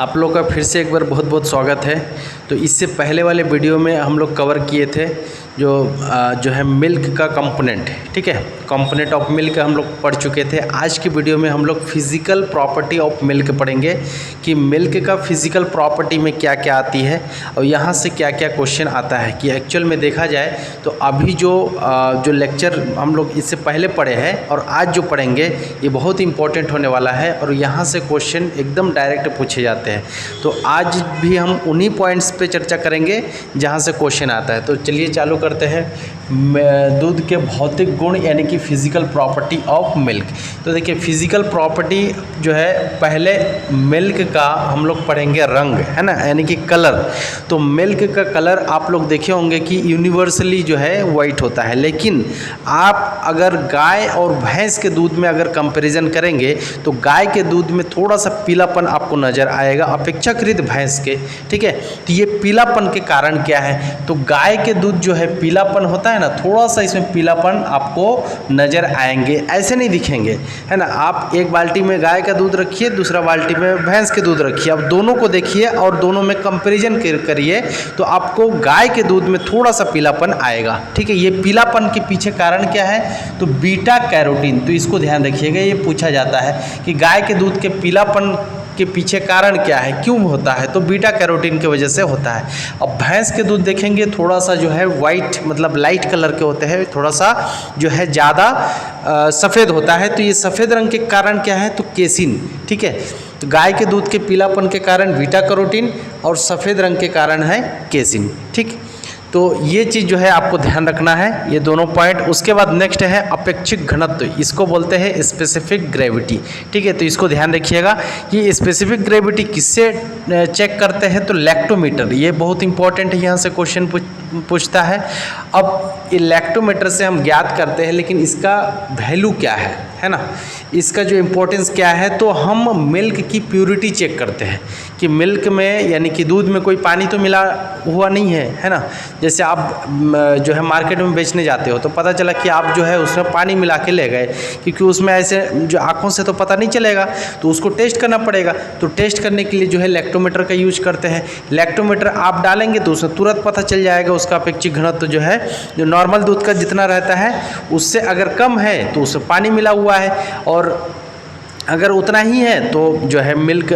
आप लोग का फिर से एक बार बहुत बहुत स्वागत है। तो इससे पहले वाले वीडियो में हम लोग कवर किए थे जो है मिल्क का कंपोनेंट, ठीक है, कंपोनेंट ऑफ मिल्क हम लोग पढ़ चुके थे। आज की वीडियो में हम लोग फिज़िकल प्रॉपर्टी ऑफ मिल्क पढ़ेंगे कि मिल्क का फिज़िकल प्रॉपर्टी में क्या क्या आती है और यहाँ से क्या क्या क्वेश्चन आता है। कि एक्चुअल में देखा जाए तो अभी जो लेक्चर हम लोग इससे पहले पढ़े हैं और आज जो पढ़ेंगे ये बहुत इंपॉर्टेंट होने वाला है और यहाँ से क्वेश्चन एकदम डायरेक्ट पूछे जाते हैं। तो आज भी हम उन्हीं पॉइंट्स पे चर्चा करेंगे जहाँ से क्वेश्चन आता है। तो चलिए चालू करते हैं। दूध के भौतिक गुण यानी कि फिज़िकल प्रॉपर्टी ऑफ मिल्क। तो देखिए फिज़िकल प्रॉपर्टी जो है, पहले मिल्क का हम लोग पढ़ेंगे रंग, है ना, यानी कि कलर। तो मिल्क का कलर आप लोग देखे होंगे कि यूनिवर्सली जो है वाइट होता है, लेकिन आप अगर गाय और भैंस के दूध में अगर कंपैरिजन करेंगे तो गाय के दूध में थोड़ा सा पीलापन आपको नज़र आएगा अपेक्षाकृत भैंस के, ठीक है। तो ये पीलापन के कारण क्या है, तो गाय के दूध जो है पीलापन होता है ना, थोड़ा सा इसमें पीलापन आपको नज़र आएंगे, ऐसे नहीं दिखेंगे, है ना। आप एक बाल्टी में गाय का दूध रखिए, दूसरा बाल्टी में भैंस के दूध रखिए, अब दोनों को देखिए और दोनों में कंपैरिजन करिए तो आपको गाय के दूध में थोड़ा सा पीलापन आएगा, ठीक है। ये पीलापन के पीछे कारण क्या है, तो बीटा कैरोटीन। तो इसको ध्यान रखिएगा, ये पूछा जाता है कि गाय के दूध के पीलापन के पीछे कारण क्या है, क्यों होता है, तो बीटा कैरोटीन की वजह से होता है। अब भैंस के दूध देखेंगे थोड़ा सा जो है वाइट, मतलब लाइट कलर के होते हैं, थोड़ा सा जो है ज़्यादा सफ़ेद होता है। तो ये सफ़ेद रंग के कारण क्या है, तो केसिन, ठीक है। तो गाय के दूध के पीलापन के कारण बीटा कैरोटीन और सफ़ेद रंग के कारण है केसिन, ठीक। तो ये चीज़ जो है आपको ध्यान रखना है, ये दोनों पॉइंट। उसके बाद नेक्स्ट है अपेक्षिक घनत्व, इसको बोलते हैं स्पेसिफिक ग्रेविटी, ठीक है। तो इसको ध्यान रखिएगा कि स्पेसिफिक ग्रेविटी किससे चेक करते हैं, तो लैक्टोमीटर, ये बहुत इंपॉर्टेंट है, यहाँ से क्वेश्चन पूछता है। अब ये लैक्टोमीटर से हम ज्ञात करते हैं, लेकिन इसका वैल्यू क्या है ना, इसका जो इम्पोर्टेंस क्या है, तो हम मिल्क की प्योरिटी चेक करते हैं कि मिल्क में यानी कि दूध में कोई पानी तो मिला हुआ नहीं है ना। जैसे आप जो है मार्केट में बेचने जाते हो तो पता चला कि आप जो है उसमें पानी मिला के ले गए, क्योंकि उसमें ऐसे जो आँखों से तो पता नहीं चलेगा, तो उसको टेस्ट करना पड़ेगा। तो टेस्ट करने के लिए जो है लैक्टोमीटर का यूज करते हैं। लैक्टोमीटर आप डालेंगे तो उसमें तुरंत पता चल जाएगा उसका अपेक्षिक घनत्व जो है, जो नॉर्मल दूध का जितना रहता है उससे अगर कम है तो उसमें पानी मिला हुआ है, और अगर उतना ही है तो जो है मिल्क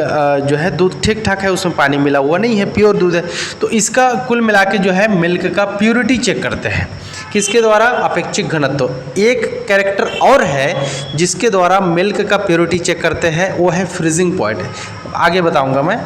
जो है दूध ठीक ठाक है, उसमें पानी मिला हुआ नहीं है, प्योर दूध है। तो इसका कुल मिला के जो है मिल्क का प्योरिटी चेक करते हैं, किसके द्वारा, अपेक्षिक घनत्व। एक कैरेक्टर और है जिसके द्वारा मिल्क का प्योरिटी चेक करते हैं, वो है फ्रीजिंग पॉइंट, आगे बताऊंगा मैं।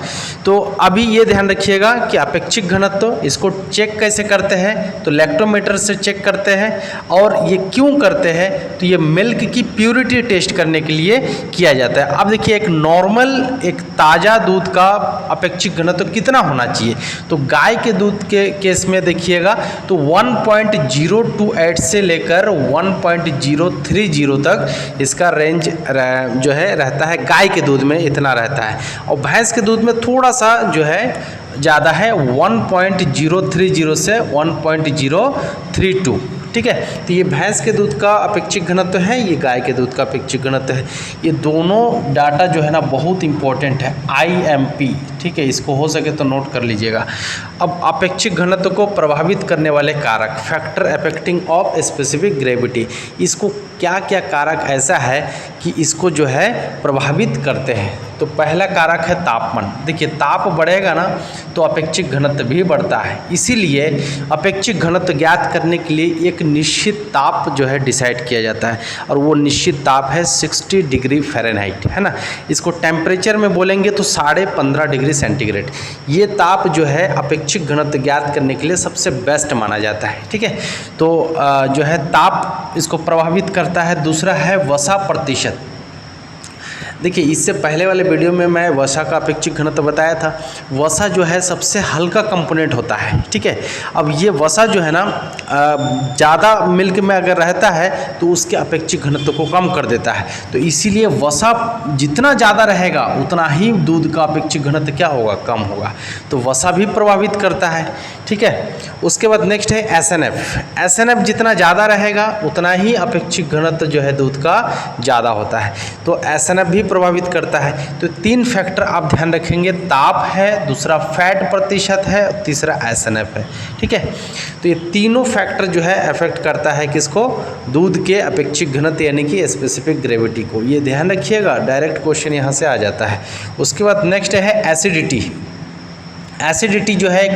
तो अभी ये ध्यान रखिएगा कि अपेक्षिक घनत्व इसको चेक कैसे करते हैं, तो लैक्टोमीटर से चेक करते हैं। और ये क्यों करते हैं, तो ये मिल्क की प्योरिटी टेस्ट करने के लिए किया जाता है। अब देखिए एक नॉर्मल एक ताज़ा दूध का अपेक्षिक घनत्व कितना होना चाहिए, तो गाय के दूध के केस में देखिएगा तो 1.028 से लेकर 1.030 तक इसका रेंज जो है रहता है, गाय के दूध में इतना रहता है। और भैंस के दूध में थोड़ा सा जो है ज़्यादा है, 1.030 से 1.032, ठीक है। तो ये भैंस के दूध का अपेक्षिक घनत्व है, ये गाय के दूध का अपेक्षिक घनत्व है। ये दोनों डाटा जो है ना बहुत इंपॉर्टेंट है, IMP, ठीक है, इसको हो सके तो नोट कर लीजिएगा। अब अपेक्षिक घनत्व को प्रभावित करने वाले कारक, factor affecting of specific gravity, इसको क्या क्या कारक ऐसा है कि इसको जो है प्रभावित करते हैं। तो पहला कारक है तापमान। देखिए ताप बढ़ेगा ना तो अपेक्षिक घनत्व भी बढ़ता है, इसीलिए अपेक्षिक घनत्व ज्ञात करने के लिए एक निश्चित ताप जो है डिसाइड किया जाता है, और वो निश्चित ताप है 60 डिग्री फ़ारेनहाइट, है ना। इसको टेम्परेचर में बोलेंगे तो 15.5 डिग्री सेंटीग्रेड। ये ताप जो है अपेक्षिक घनत्व ज्ञात करने के लिए सबसे बेस्ट माना जाता है, ठीक है। तो जो है ताप इसको प्रभावित करता है। दूसरा है वसा प्रतिशत। देखिए इससे पहले वाले वीडियो में मैं वसा का अपेक्षिक घनत्व बताया था। वसा जो है सबसे हल्का कंपोनेंट होता है, ठीक है। अब ये वसा जो है ना ज़्यादा मिल्क में अगर रहता है तो उसके अपेक्षिक घनत्व को कम कर देता है। तो इसीलिए वसा जितना ज़्यादा रहेगा उतना ही दूध का अपेक्षिक घनत्व क्या होगा, कम होगा। तो वसा भी प्रभावित करता है, ठीक है। उसके बाद नेक्स्ट है SNF। SNF जितना ज़्यादा रहेगा उतना ही अपेक्षिक घनत्व जो है दूध का ज़्यादा होता है। तो SNF भी प्रभावित करता है। तो 3 फैक्टर आप ध्यान रखेंगे, ताप है, दूसरा फैट प्रतिशत है, तीसरा एसएनएफ है। ठीक है, तो ये तीनों फैक्टर जो है अफेक्ट करता है किसको, दूध के अपेक्षिक घनत्व यानी कि स्पेसिफिक ग्रेविटी को। ये ध्यान रखिएगा, डायरेक्ट क्वेश्चन यहाँ से आ जाता है। उसके बाद नेक्स्ट है एसिडिटी। एसिडिटी जो है एक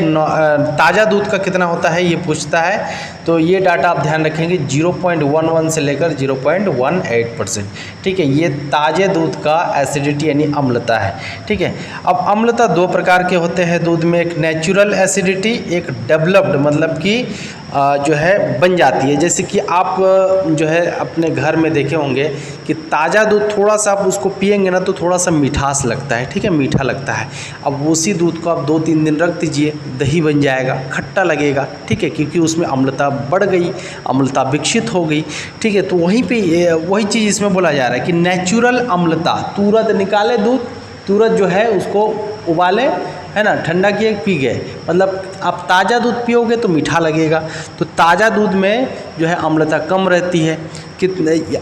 ताज़ा दूध का कितना होता है ये पूछता है, तो ये डाटा आप ध्यान रखेंगे 0.11 से लेकर 0.18%। ठीक है, ये ताज़े दूध का एसिडिटी यानी अम्लता है। ठीक है, अब अम्लता 2 प्रकार के होते हैं दूध में, एक नेचुरल एसिडिटी, एक डेवलप्ड मतलब कि जो है बन जाती है। जैसे कि आप जो है अपने घर में देखे होंगे कि ताज़ा दूध थोड़ा सा आप उसको पिएंगे ना तो थोड़ा सा मिठास लगता है। ठीक है, मीठा लगता है। अब उसी दूध को आप 2-3 दिन रख दीजिए, दही बन जाएगा, खट्टा लगेगा। ठीक है, क्योंकि उसमें अम्लता बढ़ गई, अम्लता विकसित हो गई। ठीक है, तो वहीं पे वही चीज़ इसमें बोला जा रहा है कि नेचुरल अम्लता, तुरंत निकाले दूध, तुरंत जो है उसको उबाले, है ना, ठंडा किए, पी गए। मतलब आप ताज़ा दूध पियोगे तो मीठा लगेगा। तो ताज़ा दूध में जो है अम्लता कम रहती है।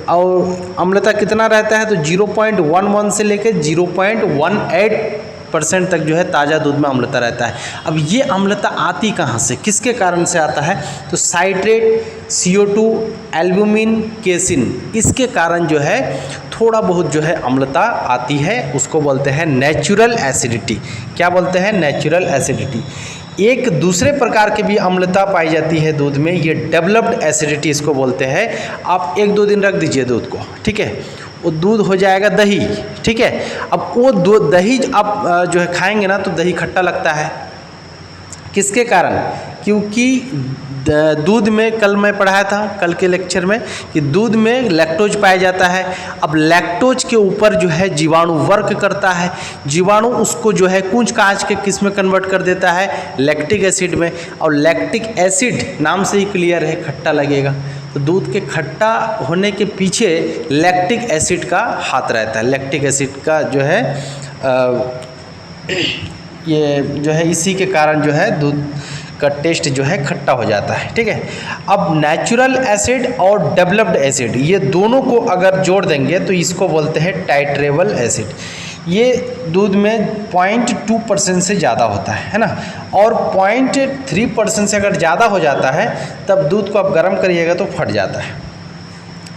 और अम्लता कितना रहता है, तो 0.11 से लेकर 0.18% तक जो है ताज़ा दूध में अम्लता रहता है। अब ये अम्लता आती कहाँ से, किसके कारण से आता है, तो साइट्रेट, CO2, एल्ब्यूमिन, केसिन, इसके कारण जो है थोड़ा बहुत जो है अम्लता आती है, उसको बोलते हैं नेचुरल एसिडिटी। क्या बोलते हैं, नेचुरल एसिडिटी। एक दूसरे प्रकार की भी अम्लता पाई जाती है दूध में, ये डेवलप्ड एसिडिटी इसको बोलते हैं। आप 1-2 दिन रख दीजिए दूध को, ठीक है, वो दूध हो जाएगा दही। ठीक है, अब वो दही आप जो है खाएंगे ना तो दही खट्टा लगता है। किसके कारण, क्योंकि दूध में, कल मैं पढ़ाया था कल के लेक्चर में कि दूध में लैक्टोज पाया जाता है। अब लैक्टोज के ऊपर जो है जीवाणु वर्क करता है, जीवाणु उसको जो है कूच कांच के किस में कन्वर्ट कर देता है, लैक्टिक एसिड में। और लैक्टिक एसिड नाम से ही क्लियर है, खट्टा लगेगा। तो दूध के खट्टा होने के पीछे लैक्टिक एसिड का हाथ रहता है। लैक्टिक एसिड का जो है ये जो है इसी के कारण जो है दूध का टेस्ट जो है खट्टा हो जाता है। ठीक है, अब नेचुरल एसिड और डेवलप्ड एसिड, ये दोनों को अगर जोड़ देंगे तो इसको बोलते हैं टाइट्रेबल एसिड। ये दूध में 0.2% से ज़्यादा होता है ना, और 0.3% से अगर ज़्यादा हो जाता है तब दूध को आप गर्म करिएगा तो फट जाता है।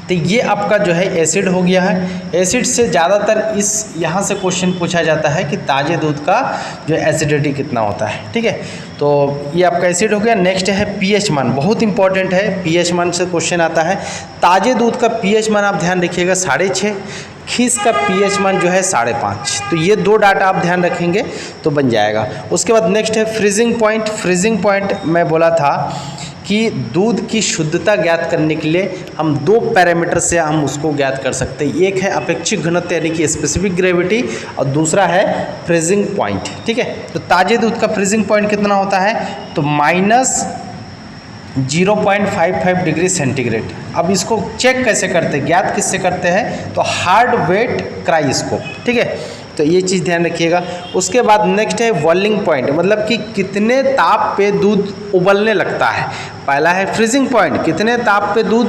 तो ये आपका जो है एसिड हो गया है। एसिड से ज़्यादातर इस यहाँ से क्वेश्चन पूछा जाता है कि ताज़े दूध का जो एसिडिटी कितना होता है। ठीक है, तो ये आपका एसिड हो गया। नेक्स्ट है पीएच मान, बहुत इंपॉर्टेंट है, पीएच मान से क्वेश्चन आता है। ताज़े दूध का पीएच मान आप ध्यान रखिएगा 6.5, खीस का पीएच मान जो है 5.5। तो ये 2 डाटा आप ध्यान रखेंगे तो बन जाएगा। उसके बाद नेक्स्ट है फ्रीजिंग पॉइंट। फ्रीजिंग पॉइंट मैं बोला था कि दूध की शुद्धता ज्ञात करने के लिए हम 2 पैरामीटर से हम उसको ज्ञात कर सकते हैं। एक है अपेक्षिक घनत्व यानी कि स्पेसिफिक ग्रेविटी, और दूसरा है फ्रीजिंग पॉइंट। ठीक है, तो ताज़े दूध का फ्रीजिंग पॉइंट कितना होता है, तो -0.55 डिग्री सेंटीग्रेड। अब इसको चेक कैसे करते हैं, ज्ञात किससे करते हैं, तो हार्ड वेट क्राइस्कोप। ठीक है, तो ये चीज़ ध्यान रखिएगा। उसके बाद नेक्स्ट है बॉइलिंग पॉइंट, मतलब कि कितने ताप पे दूध उबलने लगता है। पहला है फ्रीजिंग पॉइंट, कितने ताप पे दूध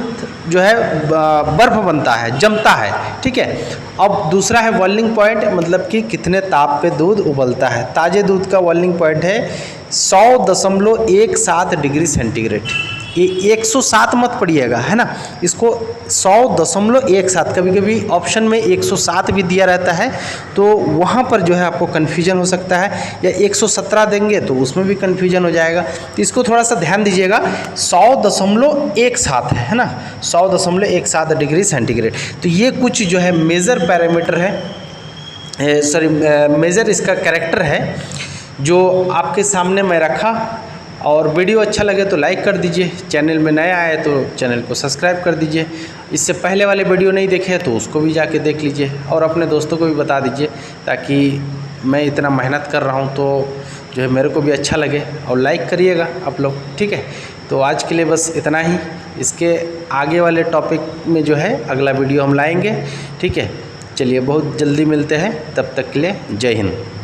जो है बर्फ़ बनता है, जमता है। ठीक है, अब दूसरा है बॉइलिंग पॉइंट, मतलब कि कितने ताप पे दूध उबलता है। ताज़े दूध का बॉइलिंग पॉइंट है 100.17 डिग्री सेंटीग्रेड। ये 107 मत पढ़िएगा, है ना, इसको 100.17, कभी कभी ऑप्शन में 107 भी दिया रहता है, तो वहाँ पर जो है आपको कन्फ्यूजन हो सकता है, या 117 देंगे तो उसमें भी कन्फ्यूजन हो जाएगा। तो इसको थोड़ा सा ध्यान दीजिएगा, 100.17 है ना, 100.17 डिग्री सेंटीग्रेड। तो ये कुछ जो है मेजर पैरामीटर है, मेजर इसका कैरेक्टर है जो आपके सामने मैं रखा। और वीडियो अच्छा लगे तो लाइक कर दीजिए, चैनल में नया आए तो चैनल को सब्सक्राइब कर दीजिए। इससे पहले वाले वीडियो नहीं देखे तो उसको भी जाके देख लीजिए, और अपने दोस्तों को भी बता दीजिए, ताकि मैं इतना मेहनत कर रहा हूँ तो जो है मेरे को भी अच्छा लगे। और लाइक करिएगा आप लोग। ठीक है, तो आज के लिए बस इतना ही। इसके आगे वाले टॉपिक में जो है अगला वीडियो हम लाएँगे। ठीक है, चलिए बहुत जल्दी मिलते हैं, तब तक के लिए जय हिंद।